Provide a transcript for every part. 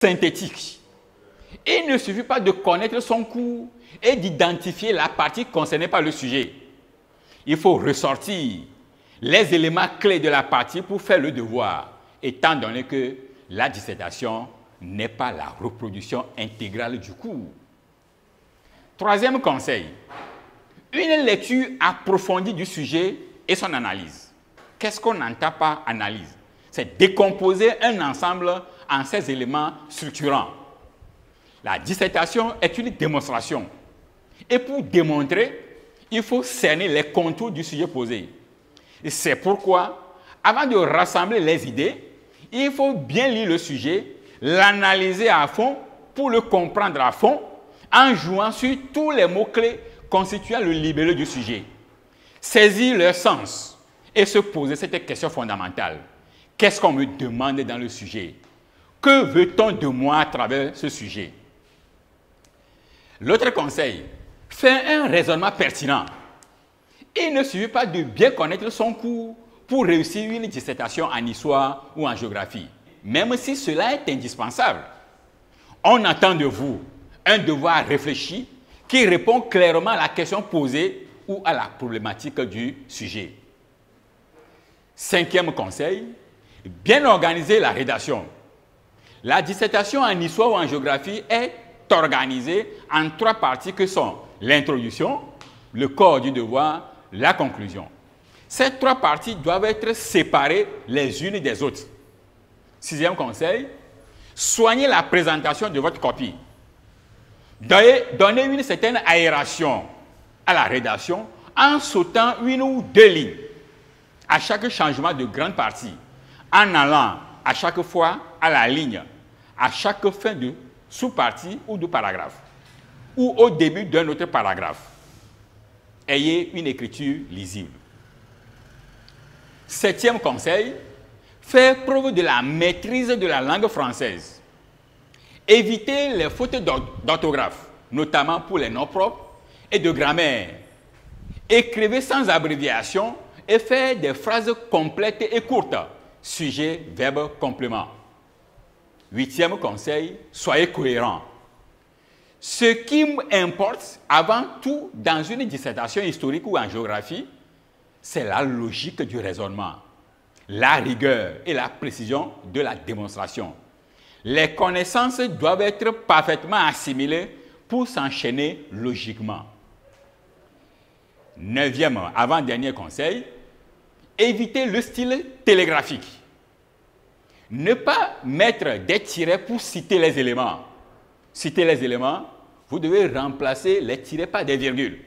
synthétique. Il ne suffit pas de connaître son cours et d'identifier la partie concernée par le sujet. Il faut ressortir les éléments clés de la partie pour faire le devoir, étant donné que la dissertation n'est pas la reproduction intégrale du cours. Troisième conseil, une lecture approfondie du sujet et son analyse. Qu'est-ce qu'on entend par analyse? C'est décomposer un ensemble en ses éléments structurants. La dissertation est une démonstration. Et pour démontrer, il faut cerner les contours du sujet posé. C'est pourquoi, avant de rassembler les idées, il faut bien lire le sujet, l'analyser à fond pour le comprendre à fond, en jouant sur tous les mots-clés constituant le libellé du sujet. Saisir leur sens et se poser cette question fondamentale. Qu'est-ce qu'on me demande dans le sujet? Que veut-on de moi à travers ce sujet? L'autre conseil, faire un raisonnement pertinent. Il ne suffit pas de bien connaître son cours pour réussir une dissertation en histoire ou en géographie, même si cela est indispensable. On attend de vous un devoir réfléchi qui répond clairement à la question posée ou à la problématique du sujet. Cinquième conseil, bien organiser la rédaction. La dissertation en histoire ou en géographie est organisée en trois parties que sont l'introduction, le corps du devoir, la conclusion. Ces trois parties doivent être séparées les unes des autres. Sixième conseil, soignez la présentation de votre copie. Donnez une certaine aération à la rédaction en sautant une ou deux lignes à chaque changement de grande partie, en allant à chaque fois à la ligne, à chaque fin de sous-partie ou de paragraphe, ou au début d'un autre paragraphe. Ayez une écriture lisible. Septième conseil, faire preuve de la maîtrise de la langue française. Évitez les fautes d'orthographe, notamment pour les noms propres, et de grammaire. Écrivez sans abréviation et faites des phrases complètes et courtes. Sujet, verbe, complément. Huitième conseil, soyez cohérent. Ce qui importe avant tout dans une dissertation historique ou en géographie, c'est la logique du raisonnement, la rigueur et la précision de la démonstration. Les connaissances doivent être parfaitement assimilées pour s'enchaîner logiquement. Neuvième, avant-dernier conseil, évitez le style télégraphique. Ne pas mettre des tirets pour citer les éléments. Citer les éléments, vous devez remplacer les tirets par des virgules.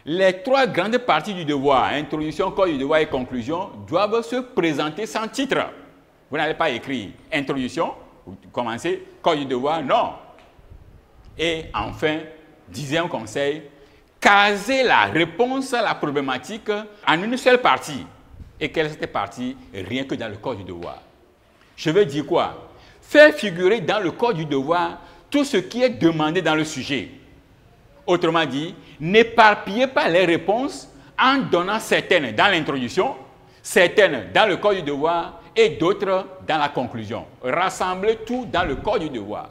Les trois grandes parties du devoir, introduction, corps du devoir et conclusion, doivent se présenter sans titre. Vous n'allez pas écrire introduction, vous commencez, corps du devoir, non. Et enfin, dixième conseil, caser la réponse à la problématique en une seule partie. Et quelle est cette partie? Rien que dans le corps du devoir. Je veux dire quoi? Faire figurer dans le corps du devoir tout ce qui est demandé dans le sujet. Autrement dit, n'éparpillez pas les réponses en donnant certaines dans l'introduction, certaines dans le corps du devoir et d'autres dans la conclusion. Rassemblez tout dans le corps du devoir.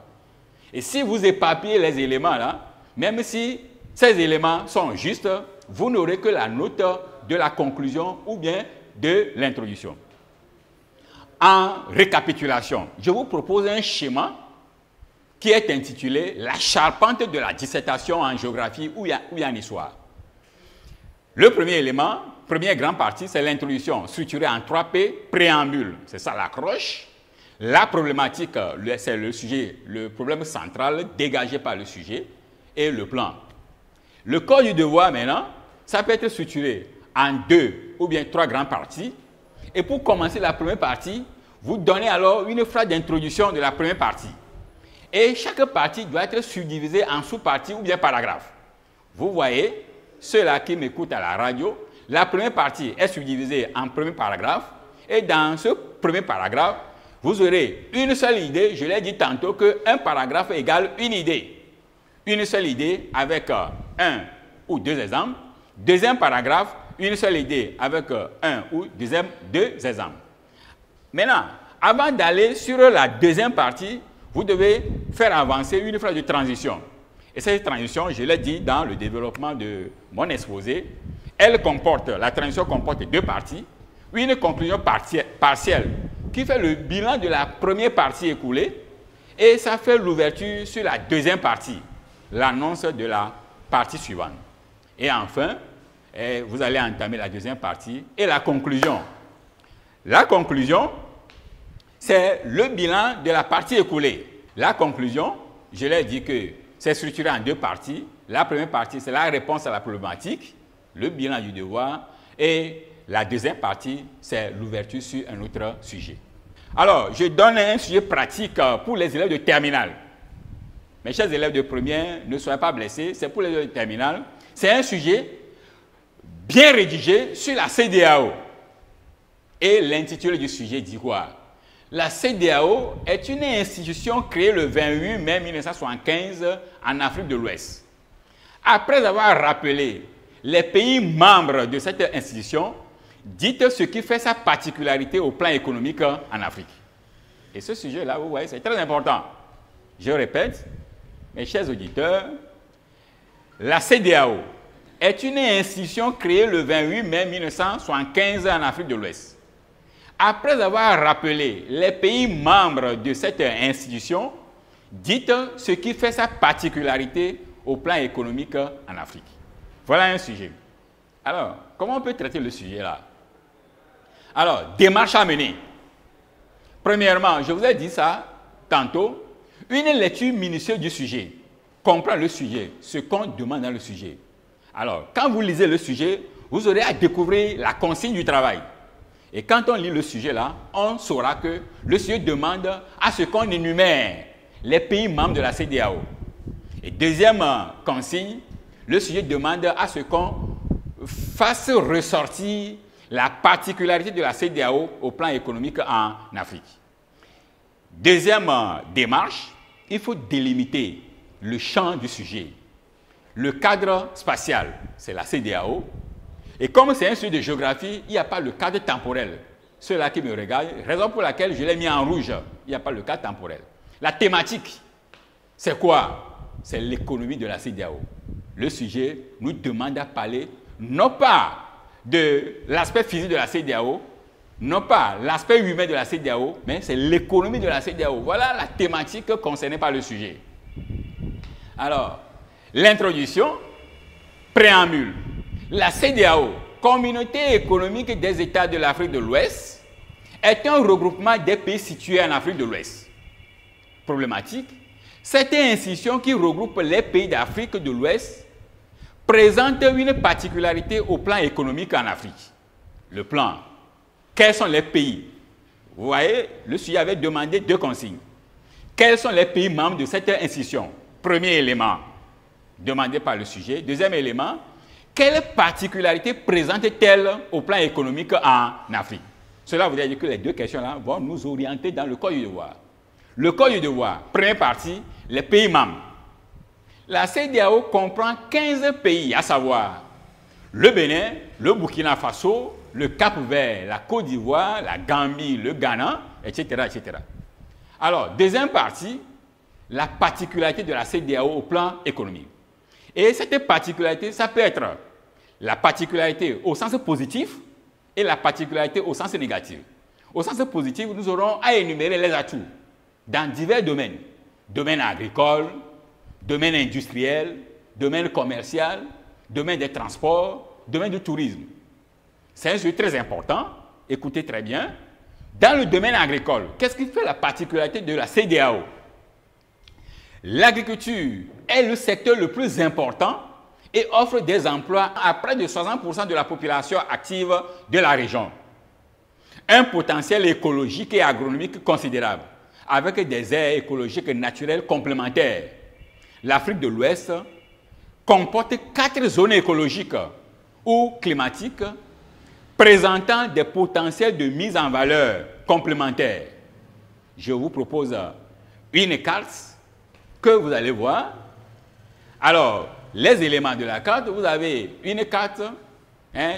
Et si vous éparpillez les éléments là, même si ces éléments sont justes, vous n'aurez que la note de la conclusion ou bien de l'introduction. En récapitulation, je vous propose un schéma qui est intitulé « La charpente de la dissertation en géographie ou en histoire ». Le premier élément, première grande partie, c'est l'introduction structurée en 3P, préambule, c'est ça l'accroche. La problématique, c'est le sujet, le problème central dégagé par le sujet et le plan. Le corps du devoir maintenant, ça peut être structuré en 2 ou bien 3 grandes parties. Et pour commencer la première partie, vous donnez alors une phrase d'introduction de la première partie. Et chaque partie doit être subdivisée en sous-parties ou bien paragraphes. Vous voyez, ceux-là qui m'écoutent à la radio, la première partie est subdivisée en premier paragraphe. Et dans ce premier paragraphe, vous aurez une seule idée. Je l'ai dit tantôt qu'un paragraphe égale une idée. Une seule idée avec un ou deux exemples. Deuxième paragraphe, une seule idée avec un ou deux exemples. Maintenant, avant d'aller sur la deuxième partie, vous devez faire avancer une phase de transition. Et cette transition, je l'ai dit dans le développement de mon exposé, la transition comporte deux parties. Une conclusion partielle qui fait le bilan de la première partie écoulée et ça fait l'ouverture sur la deuxième partie, l'annonce de la partie suivante. Et enfin, vous allez entamer la deuxième partie et la conclusion. La conclusion, c'est le bilan de la partie écoulée. La conclusion, je l'ai dit que c'est structuré en deux parties. La première partie, c'est la réponse à la problématique, le bilan du devoir, et la deuxième partie, c'est l'ouverture sur un autre sujet. Alors, je donne un sujet pratique pour les élèves de terminale. Mes chers élèves de première, ne soyez pas blessés, c'est pour les élèves de terminale. C'est un sujet bien rédigé sur la CEDEAO. Et l'intitulé du sujet dit quoi? La CEDEAO est une institution créée le 28 mai 1975 en Afrique de l'Ouest. Après avoir rappelé les pays membres de cette institution, dites ce qui fait sa particularité au plan économique en Afrique. Et ce sujet-là, vous voyez, c'est très important. Je répète, mes chers auditeurs, la CEDEAO est une institution créée le 28 mai 1975 en Afrique de l'Ouest. Après avoir rappelé les pays membres de cette institution, dites ce qui fait sa particularité au plan économique en Afrique. Voilà un sujet. Alors, comment on peut traiter le sujet-là? Alors, démarche à mener. Premièrement, je vous ai dit ça tantôt, une lecture minutieuse du sujet. Comprendre le sujet, ce qu'on demande dans le sujet. Alors, quand vous lisez le sujet, vous aurez à découvrir la consigne du travail. Et quand on lit le sujet là, on saura que le sujet demande à ce qu'on énumère les pays membres de la CEDEAO. Et deuxième consigne, le sujet demande à ce qu'on fasse ressortir la particularité de la CEDEAO au plan économique en Afrique. Deuxième démarche, il faut délimiter le champ du sujet. Le cadre spatial, c'est la CEDEAO. Et comme c'est un sujet de géographie, il n'y a pas le cadre temporel. Ceux-là qui me regardent, raison pour laquelle je l'ai mis en rouge, il n'y a pas le cadre temporel. La thématique, c'est quoi? C'est l'économie de la CEDEAO. Le sujet nous demande à parler non pas de l'aspect physique de la CEDEAO, non pas l'aspect humain de la CEDEAO, mais c'est l'économie de la CEDEAO. Voilà la thématique concernée par le sujet. Alors, l'introduction, préambule. La CEDEAO, Communauté économique des États de l'Afrique de l'Ouest, est un regroupement des pays situés en Afrique de l'Ouest. Problématique, cette institution qui regroupe les pays d'Afrique de l'Ouest présente une particularité au plan économique en Afrique. Le plan, quels sont les pays? Vous voyez, le sujet avait demandé deux consignes. Quels sont les pays membres de cette institution? Premier élément, demandé par le sujet. Deuxième élément, quelle particularité présente-t-elle au plan économique en Afrique? Cela voudrait dire que les deux questions-là vont nous orienter dans le corps du devoir. Le corps du devoir, première partie, les pays membres. La CEDEAO comprend 15 pays, à savoir le Bénin, le Burkina Faso, le Cap-Vert, la Côte d'Ivoire, la Gambie, le Ghana, etc., etc. Alors, deuxième partie, la particularité de la CEDEAO au plan économique. Et cette particularité, ça peut être la particularité au sens positif et la particularité au sens négatif. Au sens positif, nous aurons à énumérer les atouts dans divers domaines. Domaine agricole, domaine industriel, domaine commercial, domaine des transports, domaine du tourisme. C'est un sujet très important, écoutez très bien. Dans le domaine agricole, qu'est-ce qui fait la particularité de la CEDEAO? L'agriculture est le secteur le plus important et offre des emplois à près de 60% de la population active de la région. Un potentiel écologique et agronomique considérable, avec des aires écologiques naturelles complémentaires. L'Afrique de l'Ouest comporte 4 zones écologiques ou climatiques présentant des potentiels de mise en valeur complémentaires. Je vous propose une carte que vous allez voir. Alors, les éléments de la carte, vous avez une carte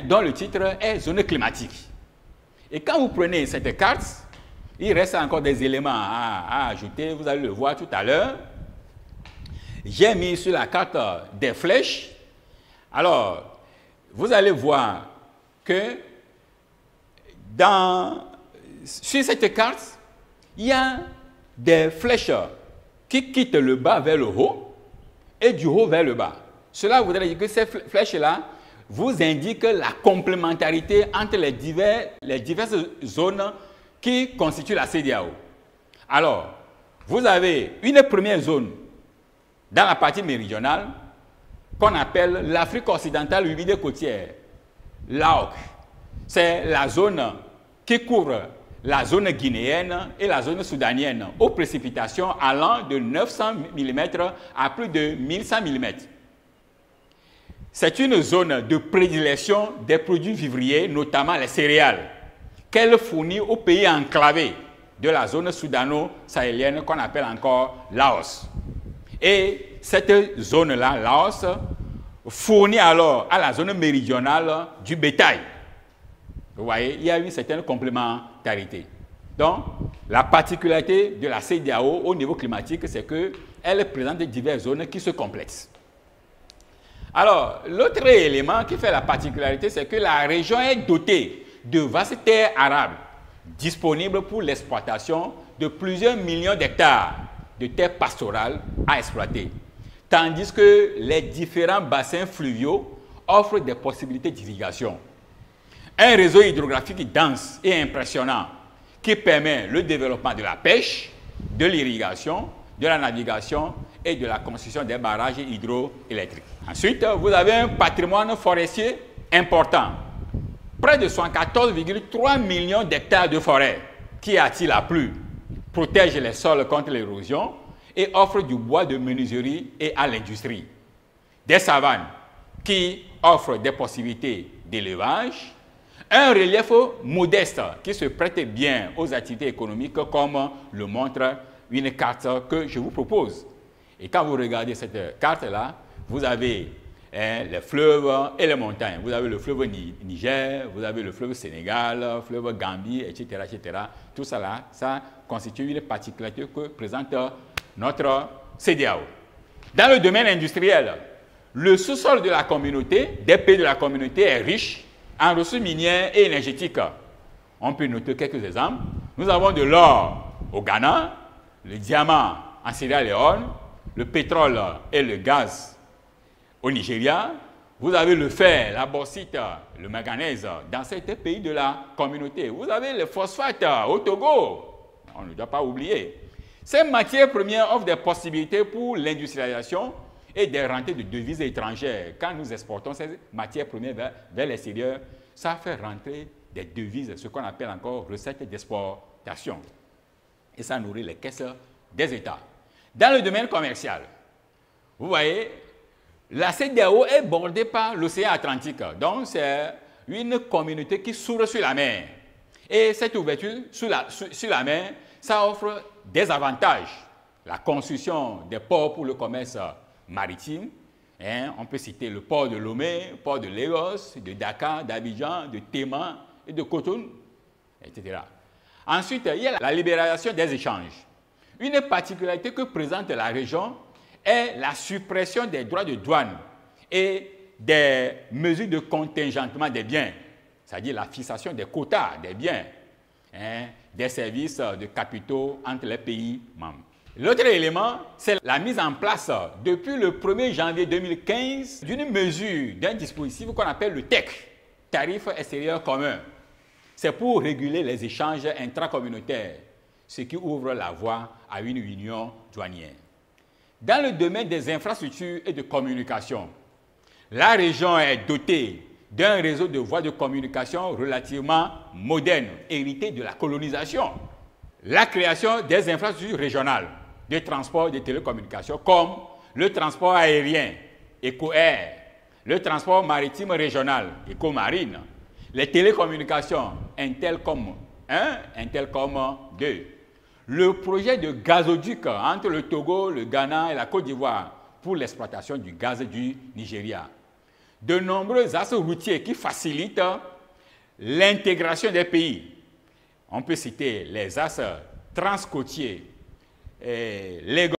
dont le titre est zone climatique. Et quand vous prenez cette carte Il reste encore des éléments à ajouter, vous allez le voir tout à l'heure. J'ai mis sur la carte des flèches. Alors, vous allez voir que sur cette carte, il y a des flèches qui quittent le bas vers le haut et du haut vers le bas. Cela voudrait dire que ces flèches-là vous indiquent la complémentarité entre les diverses zones qui constituent la CEDEAO. Alors, vous avez une première zone dans la partie méridionale qu'on appelle l'Afrique occidentale humide côtière, l'AOC. C'est la zone qui couvre la zone guinéenne et la zone soudanienne aux précipitations allant de 900 mm à plus de 1100 mm. C'est une zone de prédilection des produits vivriers, notamment les céréales, qu'elle fournit aux pays enclavés de la zone soudano-sahélienne qu'on appelle encore Laos. Et cette zone-là, Laos, fournit alors à la zone méridionale du bétail. Vous voyez, il y a une certaine complémentarité. Donc, la particularité de la CEDEAO au niveau climatique, c'est qu'elle présente diverses zones qui se complètent. Alors, l'autre élément qui fait la particularité, c'est que la région est dotée de vastes terres arables disponibles pour l'exploitation de plusieurs millions d'hectares de terres pastorales à exploiter, tandis que les différents bassins fluviaux offrent des possibilités d'irrigation. Un réseau hydrographique dense et impressionnant qui permet le développement de la pêche, de l'irrigation, de la navigation et de la construction des barrages hydroélectriques. Ensuite, vous avez un patrimoine forestier important. Près de 114,3 millions d'hectares de forêt qui attirent la pluie, protègent les sols contre l'érosion et offrent du bois de menuiserie et à l'industrie. Des savanes qui offrent des possibilités d'élevage, un relief modeste qui se prête bien aux activités économiques comme le montre une carte que je vous propose. Et quand vous regardez cette carte-là, vous avez les fleuves et les montagnes. Vous avez le fleuve Niger, vous avez le fleuve Sénégal, le fleuve Gambie, etc., etc. Tout ça là, ça constitue une particularité que présente notre CEDEAO. Dans le domaine industriel, le sous-sol de la communauté, des pays de la communauté est riche en ressources minières et énergétiques. On peut noter quelques exemples. Nous avons de l'or au Ghana, le diamant en Sierra Leone, le pétrole et le gaz au Nigeria. Vous avez le fer, la bauxite, le manganèse dans certains pays de la communauté. Vous avez le phosphate au Togo. On ne doit pas oublier. Ces matières premières offrent des possibilités pour l'industrialisation et des rentrées de devises étrangères. Quand nous exportons ces matières premières vers l'extérieur, ça fait rentrer des devises, ce qu'on appelle encore recettes d'exportation. Et ça nourrit les caisses des États. Dans le domaine commercial, vous voyez, la CEDEAO est bordée par l'océan Atlantique. Donc, c'est une communauté qui s'ouvre sur la mer. Et cette ouverture sur la mer, ça offre des avantages. La construction des ports pour le commerce maritime. On peut citer le port de Lomé, le port de Lagos, de Dakar, d'Abidjan, de Téma et de Cotonou, etc. Ensuite, il y a la libéralisation des échanges. Une particularité que présente la région est la suppression des droits de douane et des mesures de contingentement des biens, c'est-à-dire la fixation des quotas des biens, des services de capitaux entre les pays membres. L'autre élément, c'est la mise en place depuis le 1er janvier 2015 d'une mesure, d'un dispositif qu'on appelle le TEC, Tarif extérieur commun. C'est pour réguler les échanges intracommunautaires, ce qui ouvre la voie à une union douanière. Dans le domaine des infrastructures et de communication, la région est dotée d'un réseau de voies de communication relativement moderne, hérité de la colonisation. La création des infrastructures régionales de transport et de télécommunications comme le transport aérien, EcoAir, le transport maritime régional, EcoMarine, les télécommunications, Intelcom 1, Intelcom 2, le projet de gazoduc entre le Togo, le Ghana et la Côte d'Ivoire pour l'exploitation du gaz du Nigeria. De nombreux axes routiers qui facilitent l'intégration des pays. On peut citer les axes transcôtiers, les